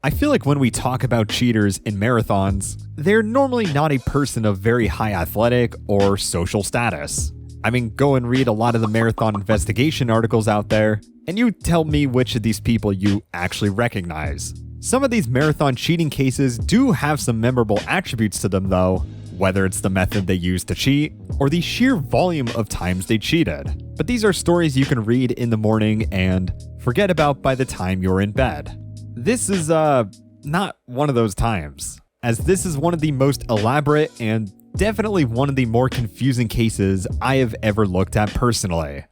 I feel like when we talk about cheaters in marathons, they're normally not a person of very high athletic or social status. I mean, go and read a lot of the marathon investigation articles out there, and you tell me which of these people you actually recognize. Some of these marathon cheating cases do have some memorable attributes to them though, whether it's the method they used to cheat, or the sheer volume of times they cheated. But these are stories you can read in the morning and forget about by the time you're in bed. This is, not one of those times, as this is one of the most elaborate and definitely one of the more confusing cases I have ever looked at personally.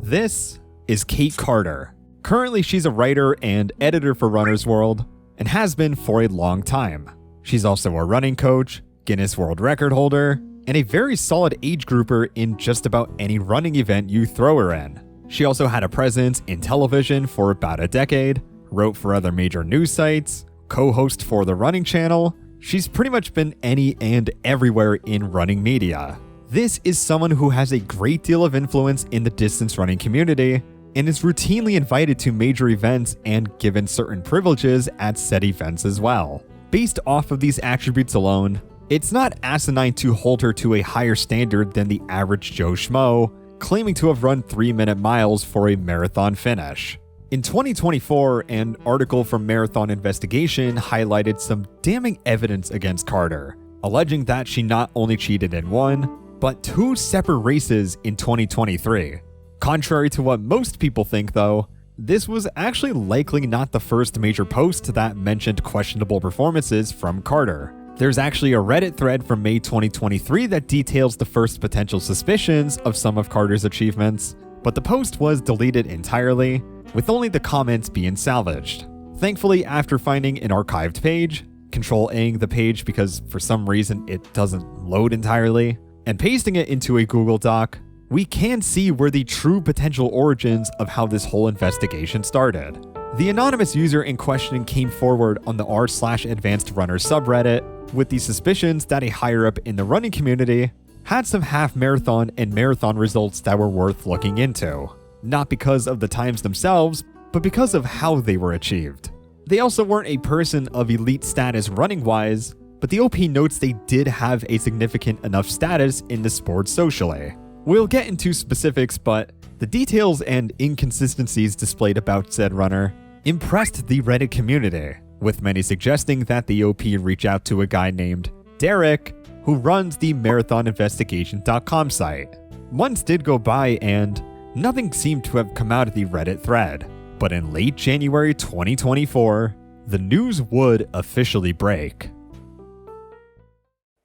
This is Kate Carter. Currently, she's a writer and editor for Runner's World, and has been for a long time. She's also a running coach, Guinness World Record holder, and a very solid age grouper in just about any running event you throw her in. She also had a presence in television for about a decade, wrote for other major news sites, co-host for the Running Channel. She's pretty much been any and everywhere in running media. This is someone who has a great deal of influence in the distance running community, and is routinely invited to major events and given certain privileges at said events as well. Based off of these attributes alone, it's not asinine to hold her to a higher standard than the average Joe Schmo, claiming to have run 3-minute miles for a marathon finish. In 2024, an article from Marathon Investigation highlighted some damning evidence against Carter, alleging that she not only cheated in one, but 2 separate races in 2023. Contrary to what most people think though, this was actually likely not the first major post that mentioned questionable performances from Carter. There's actually a Reddit thread from May 2023 that details the first potential suspicions of some of Carter's achievements, but the post was deleted entirely, with only the comments being salvaged. Thankfully, after finding an archived page, Control-Aing the page because for some reason it doesn't load entirely, and pasting it into a Google Doc, we can see where the true potential origins of how this whole investigation started. The anonymous user in question came forward on the r/advanced runner subreddit with the suspicions that a higher up in the running community had some half marathon and marathon results that were worth looking into. Not because of the times themselves, but because of how they were achieved. They also weren't a person of elite status running wise, but the OP notes they did have a significant enough status in the sport socially. We'll get into specifics, but the details and inconsistencies displayed about said runner impressed the Reddit community, with many suggesting that the OP reach out to a guy named Derek, who runs the marathoninvestigation.com site. Months did go by and nothing seemed to have come out of the Reddit thread, but in late January 2024, the news would officially break.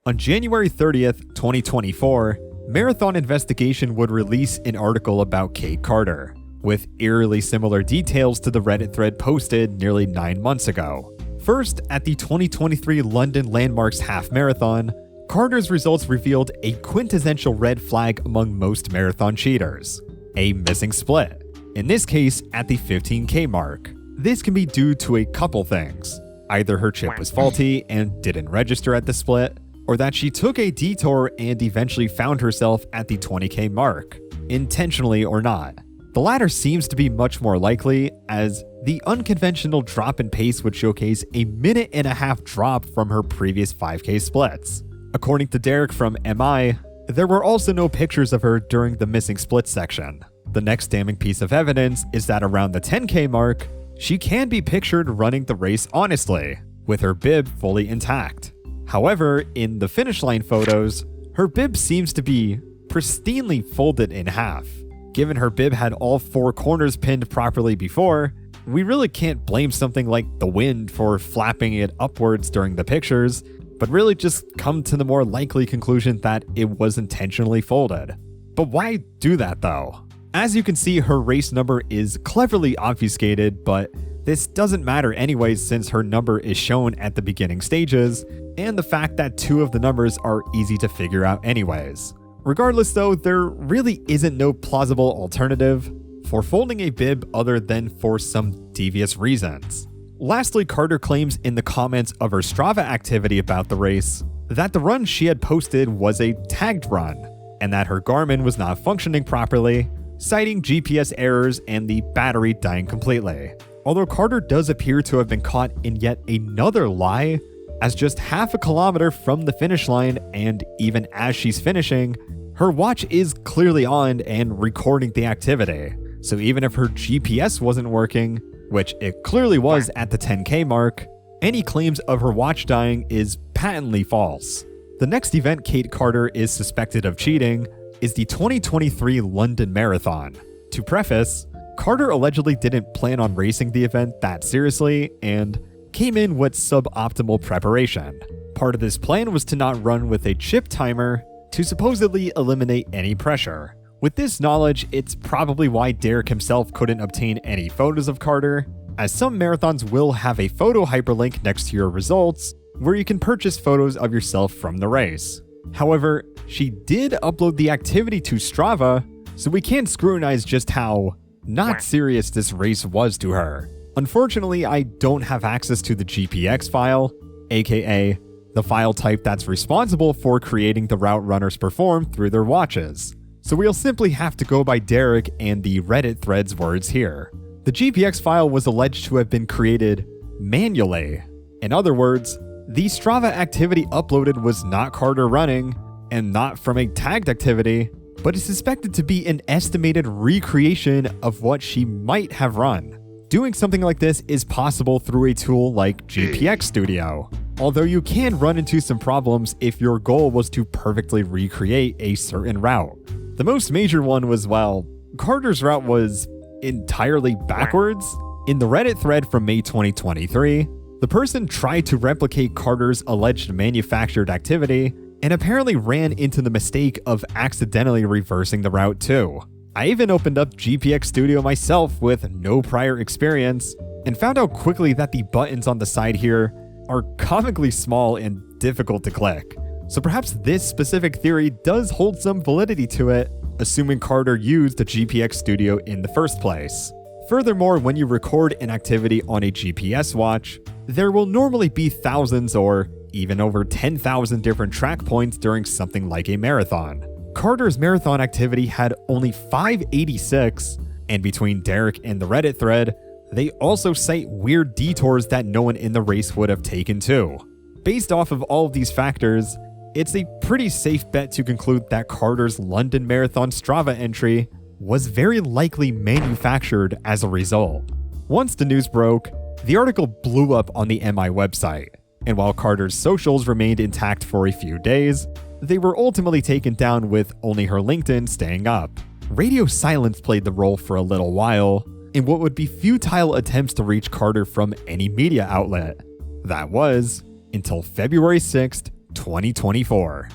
On January 30th, 2024, Marathon Investigation would release an article about Kate Carter, with eerily similar details to the Reddit thread posted nearly 9 months ago. First, at the 2023 London Landmarks Half Marathon, Carter's results revealed a quintessential red flag among most marathon cheaters: a missing split. In this case, at the 15K mark. This can be due to a couple things. Either her chip was faulty and didn't register at the split, or that she took a detour and eventually found herself at the 20K mark, intentionally or not. The latter seems to be much more likely, as the unconventional drop in pace would showcase a 1.5-minute drop from her previous 5K splits. According to Derek from MI, there were also no pictures of her during the missing split section. The next damning piece of evidence is that around the 10K mark, she can be pictured running the race honestly, with her bib fully intact. However, in the finish line photos, her bib seems to be pristinely folded in half. Given her bib had all 4 corners pinned properly before, we really can't blame something like the wind for flapping it upwards during the pictures, but really just come to the more likely conclusion that it was intentionally folded. But why do that though? As you can see, her race number is cleverly obfuscated, but this doesn't matter anyways since her number is shown at the beginning stages, and the fact that 2 of the numbers are easy to figure out anyways. Regardless though, there really isn't no plausible alternative for folding a bib other than for some devious reasons. Lastly, Carter claims in the comments of her Strava activity about the race that the run she had posted was a tagged run, and that her Garmin was not functioning properly, citing GPS errors and the battery dying completely. Although Carter does appear to have been caught in yet another lie, as just half a kilometer from the finish line, and even as she's finishing, her watch is clearly on and recording the activity. So even if her GPS wasn't working, which it clearly was at the 10K mark, any claims of her watch dying is patently false. The next event Kate Carter is suspected of cheating is the 2023 London Marathon. To preface, Carter allegedly didn't plan on racing the event that seriously and came in with suboptimal preparation. Part of this plan was to not run with a chip timer to supposedly eliminate any pressure. With this knowledge, it's probably why Derek himself couldn't obtain any photos of Carter, as some marathons will have a photo hyperlink next to your results where you can purchase photos of yourself from the race. However, she did upload the activity to Strava, so we can scrutinize just how not serious this race was to her. Unfortunately, I don't have access to the GPX file, aka the file type that's responsible for creating the route runners perform through their watches. So we'll simply have to go by Derek and the Reddit thread's words here. The GPX file was alleged to have been created manually. In other words, the Strava activity uploaded was not Carter running, and not from a tagged activity, but is suspected to be an estimated recreation of what she might have run. Doing something like this is possible through a tool like GPX Studio, although you can run into some problems if your goal was to perfectly recreate a certain route. The most major one was, well, Carter's route was entirely backwards. In the Reddit thread from May 2023, the person tried to replicate Carter's alleged manufactured activity and apparently ran into the mistake of accidentally reversing the route too. I even opened up GPX Studio myself with no prior experience and found out quickly that the buttons on the side here are comically small and difficult to click. So perhaps this specific theory does hold some validity to it, assuming Carter used the GPX Studio in the first place. Furthermore, when you record an activity on a GPS watch, there will normally be thousands or even over 10,000 different track points during something like a marathon. Carter's marathon activity had only 586, and between Derek and the Reddit thread, they also cite weird detours that no one in the race would have taken too. Based off of all of these factors, it's a pretty safe bet to conclude that Carter's London Marathon Strava entry was very likely manufactured as a result. Once the news broke, the article blew up on the MI website, and while Carter's socials remained intact for a few days, they were ultimately taken down with only her LinkedIn staying up. Radio silence played the role for a little while in what would be futile attempts to reach Carter from any media outlet. That was until February 6th, 2024.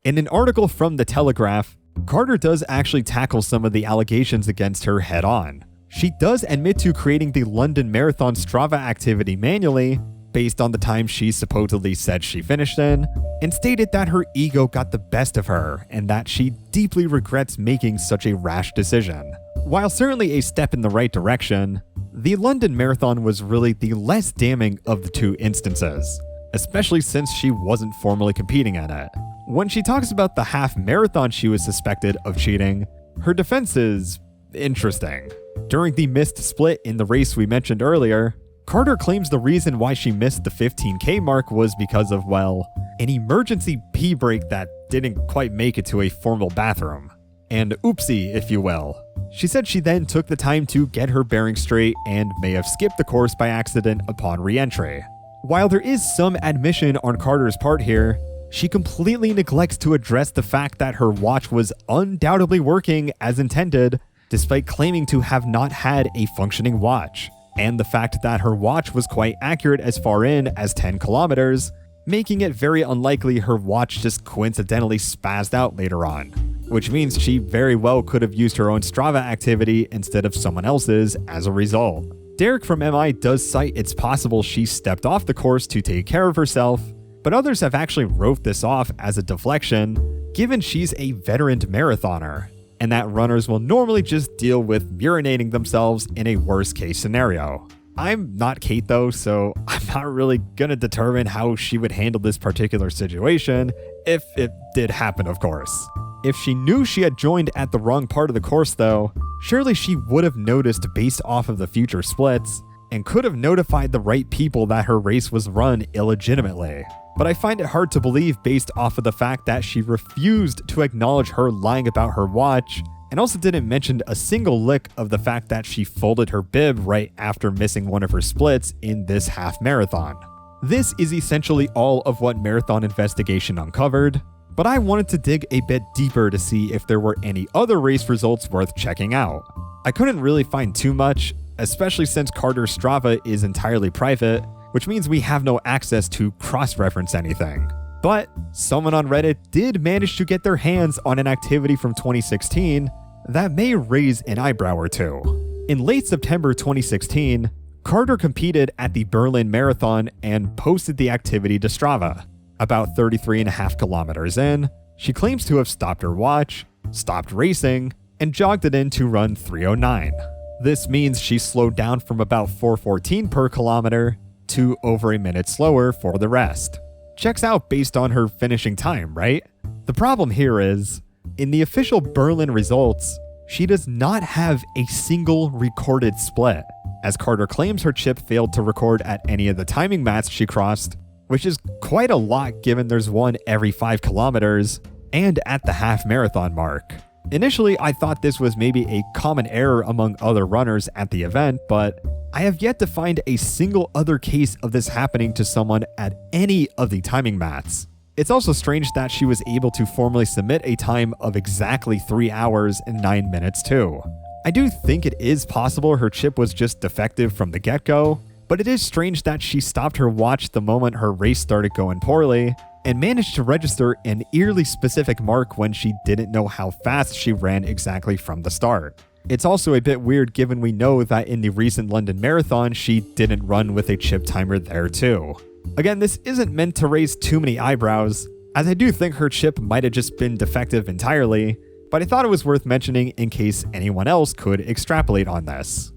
In an article from The Telegraph, Carter does actually tackle some of the allegations against her head on. She does admit to creating the London Marathon Strava activity manually, based on the time she supposedly said she finished in, and stated that her ego got the best of her and that she deeply regrets making such a rash decision. While certainly a step in the right direction, the London Marathon was really the less damning of the two instances, especially since she wasn't formally competing in it. When she talks about the half marathon she was suspected of cheating, her defense is interesting. During the missed split in the race we mentioned earlier, Carter claims the reason why she missed the 15K mark was because of, well, an emergency pee break that didn't quite make it to a formal bathroom. And oopsie, if you will. She said she then took the time to get her bearings straight and may have skipped the course by accident upon re-entry. While there is some admission on Carter's part here, she completely neglects to address the fact that her watch was undoubtedly working as intended, despite claiming to have not had a functioning watch, and the fact that her watch was quite accurate as far in as 10 kilometers, making it very unlikely her watch just coincidentally spazzed out later on, which means she very well could have used her own Strava activity instead of someone else's as a result. Derek from MI does cite it's possible she stepped off the course to take care of herself, but others have actually wrote this off as a deflection, given she's a veteran marathoner, and that runners will normally just deal with urinating themselves in a worst case scenario. I'm not Kate though, so I'm not really gonna determine how she would handle this particular situation, if it did happen of course. If she knew she had joined at the wrong part of the course though, surely she would have noticed based off of the future splits, and could have notified the right people that her race was run illegitimately. But I find it hard to believe based off of the fact that she refused to acknowledge her lying about her watch, and also didn't mention a single lick of the fact that she folded her bib right after missing one of her splits in this half marathon. This is essentially all of what Marathon Investigation uncovered, but I wanted to dig a bit deeper to see if there were any other race results worth checking out. I couldn't really find too much, especially since Carter's Strava is entirely private, which means we have no access to cross-reference anything. But someone on Reddit did manage to get their hands on an activity from 2016 that may raise an eyebrow or two. In late September 2016, Carter competed at the Berlin Marathon and posted the activity to Strava. About 33.5 kilometers in, she claims to have stopped her watch, stopped racing, and jogged it in to run 3:09. This means she slowed down from about 4:14 per kilometer to over a minute slower for the rest. Checks out based on her finishing time, right? The problem here is, in the official Berlin results, she does not have a single recorded split, as Carter claims her chip failed to record at any of the timing mats she crossed, which is quite a lot given there's one every 5 kilometers and at the half marathon mark. Initially, I thought this was maybe a common error among other runners at the event, but I have yet to find a single other case of this happening to someone at any of the timing mats. It's also strange that she was able to formally submit a time of exactly 3 hours and 9 minutes too. I do think it is possible her chip was just defective from the get-go, but it is strange that she stopped her watch the moment her race started going poorly, and managed to register an eerily specific mark when she didn't know how fast she ran exactly from the start. It's also a bit weird given we know that in the recent London Marathon she didn't run with a chip timer there too. Again, this isn't meant to raise too many eyebrows, as I do think her chip might have just been defective entirely, but I thought it was worth mentioning in case anyone else could extrapolate on this.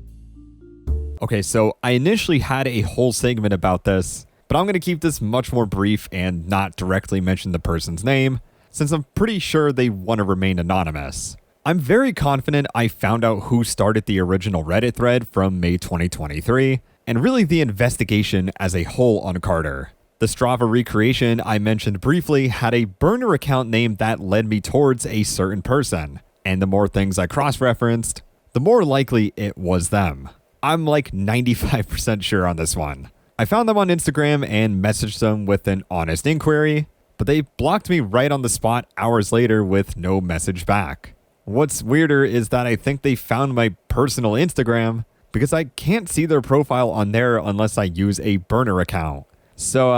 Okay, so I initially had a whole segment about this, but I'm going to keep this much more brief and not directly mention the person's name, since I'm pretty sure they want to remain anonymous. I'm very confident I found out who started the original Reddit thread from May 2023, and really the investigation as a whole on Carter. The Strava recreation I mentioned briefly had a burner account name that led me towards a certain person, and the more things I cross-referenced, the more likely it was them. I'm like 95% sure on this one. I found them on Instagram and messaged them with an honest inquiry, but they blocked me right on the spot hours later with no message back. What's weirder is that I think they found my personal Instagram because I can't see their profile on there unless I use a burner account. So,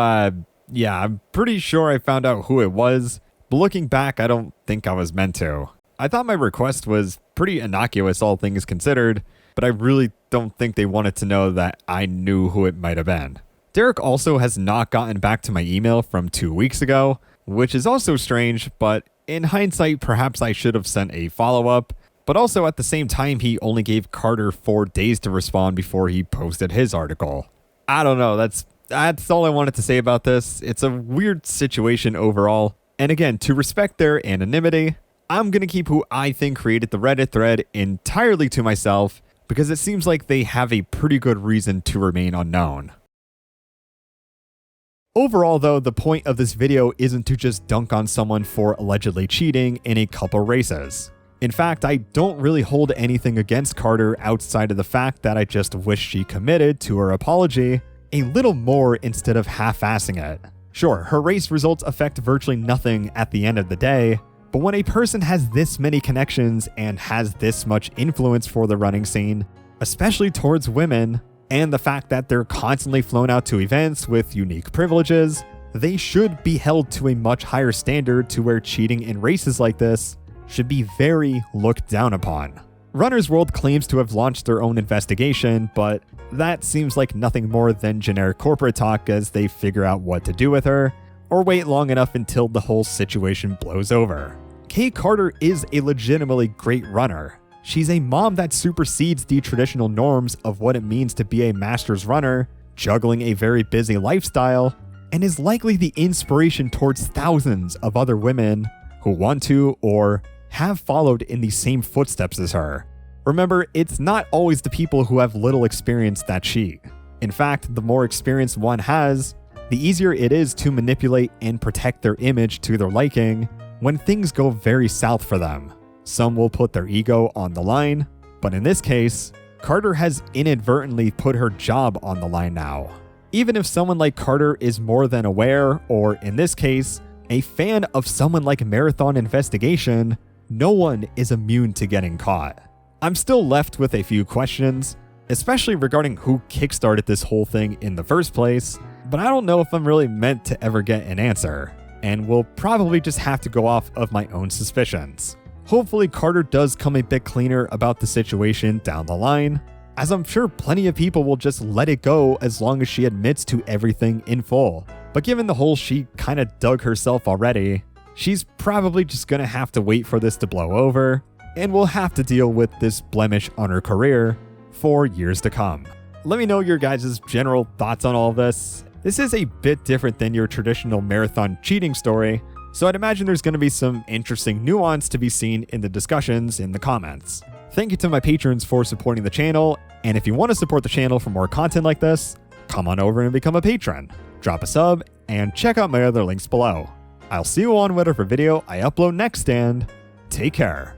yeah, I'm pretty sure I found out who it was, but looking back, I don't think I was meant to. I thought my request was pretty innocuous, all things considered, but I really don't think they wanted to know that I knew who it might have been. Derek also has not gotten back to my email from 2 weeks ago, which is also strange, but in hindsight, perhaps I should have sent a follow-up, but also at the same time, he only gave Carter 4 days to respond before he posted his article. I don't know, that's all I wanted to say about this. It's a weird situation overall, and again, to respect their anonymity, I'm gonna keep who I think created the Reddit thread entirely to myself, because it seems like they have a pretty good reason to remain unknown. Overall though, the point of this video isn't to just dunk on someone for allegedly cheating in a couple races. In fact, I don't really hold anything against Carter outside of the fact that I just wish she committed to her apology a little more instead of half-assing it. Sure, her race results affect virtually nothing at the end of the day, but when a person has this many connections and has this much influence for the running scene, especially towards women, and the fact that they're constantly flown out to events with unique privileges, they should be held to a much higher standard to where cheating in races like this should be very looked down upon. Runner's World claims to have launched their own investigation, but that seems like nothing more than generic corporate talk as they figure out what to do with her, or wait long enough until the whole situation blows over. Kay Carter is a legitimately great runner. She's a mom that supersedes the traditional norms of what it means to be a master's runner, juggling a very busy lifestyle, and is likely the inspiration towards thousands of other women who want to or have followed in the same footsteps as her. Remember, it's not always the people who have little experience that cheat. In fact, the more experience one has, the easier it is to manipulate and protect their image to their liking when things go very south for them. Some will put their ego on the line, but in this case, Carter has inadvertently put her job on the line now. Even if someone like Carter is more than aware, or in this case, a fan of someone like Marathon Investigation, no one is immune to getting caught. I'm still left with a few questions, especially regarding who kickstarted this whole thing in the first place, but I don't know if I'm really meant to ever get an answer, and will probably just have to go off of my own suspicions. Hopefully Carter does come a bit cleaner about the situation down the line, as I'm sure plenty of people will just let it go as long as she admits to everything in full. But given the whole she kinda dug herself already, she's probably just gonna have to wait for this to blow over, and will have to deal with this blemish on her career for years to come. Let me know your guys' general thoughts on all of this. This is a bit different than your traditional Marathon cheating story, so I'd imagine there's going to be some interesting nuance to be seen in the discussions in the comments. Thank you to my patrons for supporting the channel, and if you want to support the channel for more content like this, come on over and become a patron, drop a sub, and check out my other links below. I'll see you on whatever video I upload next, and take care.